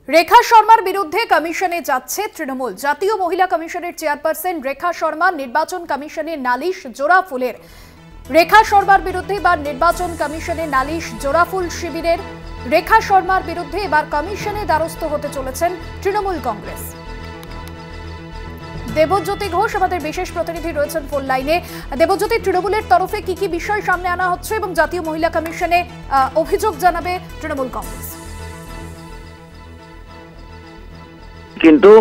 রেখা শর্মার বিরুদ্ধে কমিশনে যাচ্ছে তৃণমূল। জাতীয় মহিলা কমিশনের চেয়ারপারসন রেখা শর্মা নির্বাচন কমিশনে নালিশ জোড়াফুলের। রেখা শর্মার বিরুদ্ধে এবার নির্বাচন কমিশনে নালিশ জোড়াফুল শিবিরের। রেখা শর্মার বিরুদ্ধে এবার কমিশনে দ্বারস্থ হতে চলেছেন তৃণমূল কংগ্রেস। দেবজ্যোতি ঘোষ আমাদের বিশেষ প্রতিনিধি রয়েছেন ফোন লাইনে। দেবজ্যোতি, তৃণমূলের তরফে কি কি বিষয় সামনে আনা হচ্ছে এবং জাতীয় মহিলা কমিশনে অভিযোগ জানাবে তৃণমূল কংগ্রেস? কিন্তু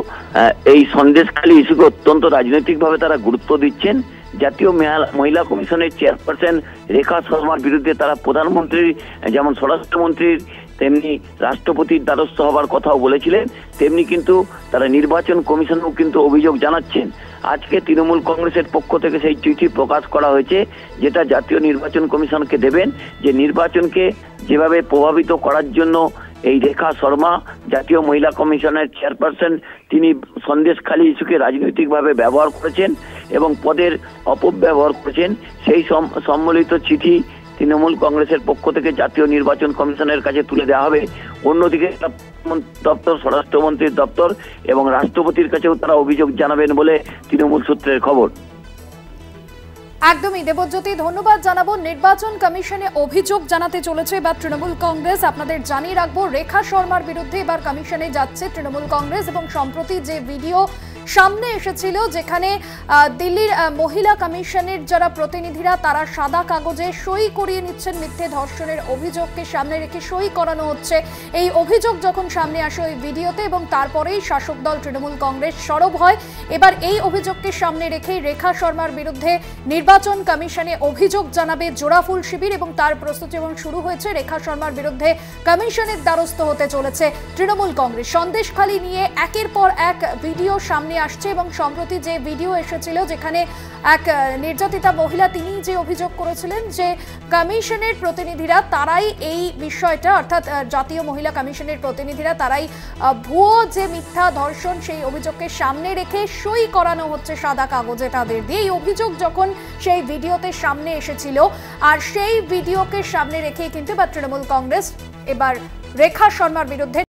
এই সন্দেশখালী ইস্যুকে অত্যন্ত রাজনৈতিকভাবে তারা গুরুত্ব দিচ্ছেন। জাতীয় মহিলা কমিশনের চেয়ারপারসন রেখা শর্মার বিরুদ্ধে তারা প্রধানমন্ত্রী যেমন স্বরাষ্ট্রমন্ত্রীর তেমনি রাষ্ট্রপতির দ্বারস্থ হবার কথাও বলেছিলেন, তেমনি কিন্তু তারা নির্বাচন কমিশনেও কিন্তু অভিযোগ জানাচ্ছেন। আজকে তৃণমূল কংগ্রেসের পক্ষ থেকে সেই চিঠি প্রকাশ করা হয়েছে, যেটা জাতীয় নির্বাচন কমিশনকে দেবেন, যে নির্বাচনকে যেভাবে প্রভাবিত করার জন্য এই রেখা শর্মা জাতীয় মহিলা কমিশনের চেয়ারপারসন তিনি সন্দেশখালী ইস্যুকে রাজনৈতিকভাবে ব্যবহার করেছেন এবং পদের অপব্যবহার করেছেন, সেই সম্মিলিত চিঠি তৃণমূল কংগ্রেসের পক্ষ থেকে জাতীয় নির্বাচন কমিশনের কাছে তুলে দেওয়া হবে। অন্যদিকে দপ্তর, স্বরাষ্ট্রমন্ত্রীর দপ্তর এবং রাষ্ট্রপতির কাছেও তারা অভিযোগ জানাবেন বলে তৃণমূল সূত্রের খবর। একদমই দেবজ্যোতি, ধন্যবাদ জানাবো। নির্বাচন কমিশনে অভিযোগ জানাতে চলেছে এবার তৃণমূল কংগ্রেস। আপনাদের জানিয়ে রাখবো, রেখা শর্মার বিরুদ্ধে এবার কমিশনে যাচ্ছে তৃণমূল কংগ্রেস এবং সম্প্রতি যে ভিডিও সামনে এসেছিল যেখানে দিল্লির মহিলা কমিশনের যারা প্রতিনিধিরা তারা সাদা কাগজে সই করিয়ে নিচ্ছেন মিথ্যে ধর্ষণের অভিযোগকে সামনে রেখে সই করানো হচ্ছে, এই অভিযোগ যখন সামনে আসে ওই ভিডিওতে এবং তারপরেই শাসক দল তৃণমূল কংগ্রেস সরব হয়। এবার এই অভিযোগকে সামনে রেখেই রেখা শর্মার বিরুদ্ধে নির্বাচন কমিশনে অভিযোগ জানাবে জোড়াফুল শিবির এবং তার প্রস্তুতি এবং শুরু হয়েছে। রেখা শর্মার বিরুদ্ধে কমিশনের দ্বারস্থ হতে চলেছে তৃণমূল কংগ্রেস। সন্দেশখালী নিয়ে একের পর এক ভিডিও সামনে আসছে এবং সম্প্রতি যে ভিডিও এসেছিল যেখানে এক নির্যাতিতা মহিলা তিনি যে অভিযোগ করেছিলেন যে কমিশনের প্রতিনিধিরা তারাই এই বিষয়টা, অর্থাৎ জাতীয় মহিলা কমিশনের প্রতিনিধিরা তারাই ভুয়ো যে মিথ্যা ধর্ষণ সেই অভিযোগকে সামনে রেখে সই করানো হচ্ছে সাদা কাগজে তাদের দিয়ে। এই অভিযোগ যখন সেই ভিডিওতে সামনে এসেছিল আর সেই ভিডিওকে সামনে রেখেই কিন্তু তৃণমূল কংগ্রেস এবার রেখা শর্মার বিরুদ্ধে